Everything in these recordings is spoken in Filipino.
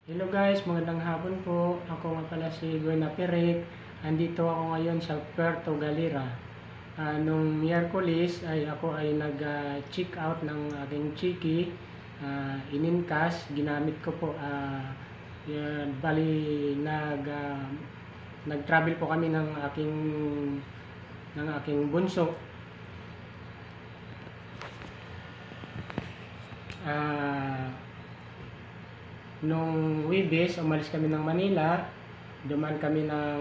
Hello guys, magandang hapon po. Ako nga pala si Buena Perek. Andito ako ngayon sa Puerto Galera. Nung Miyerkules ay ako ay nag-check out ng aking chiki. Ininkas, ginamit ko po. Bali, nag-travel po kami ng aking bunso. Nung Webes, umalis kami ng Manila, dumaan kami ng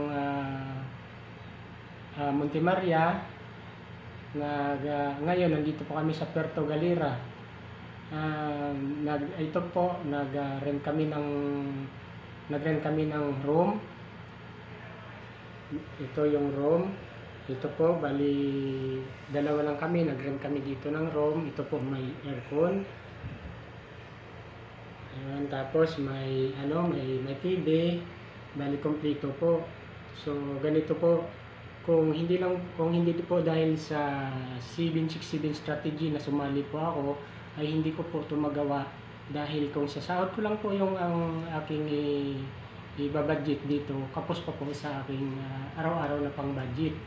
Monte Maria. Ngayon, nandito po kami sa Puerto Galera. Nag-rent kami ng room. Ito yung room. Ito po, bali, dalawa lang kami. Nag-rent kami dito ng room. Ito po, may aircon. Ayan, tapos may TV, bali kompleto po. So ganito po, kung hindi po dahil sa 767 strategy na sumali po ako, ay hindi ko po ito magawa, dahil kung sa sahod ko lang po yung ang aking ibabudget dito, kapos pa po sa aking araw-araw na pang budget.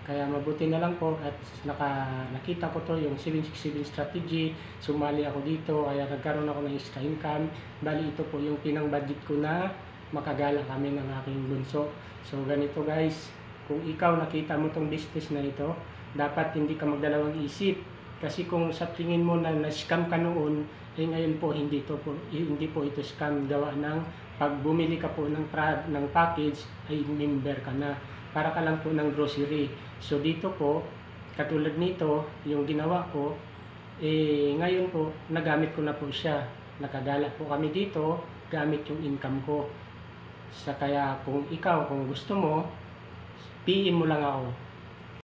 Kaya mabuti na lang po at nakita ko to yung 767 strategy, sumali ako dito, kaya nagkaroon ako ng extra income. Bali ito po yung pinang budget ko na makagala kami ng aking bunso. So ganito guys, kung ikaw nakita mo tong business na ito, dapat hindi ka magdalawang isip. Kasi kung sa tingin mo na na-scam ka noon, ngayon po hindi po ito scam. Gawa ng pag bumili ka po ng package ay member ka na, para ka lang po ng grocery. So dito po, katulad nito, yung ginawa ko, ngayon po, nagamit ko na po siya. Nakagala po kami dito, gamit yung income ko. Kaya kung ikaw, kung gusto mo, PM mo lang ako.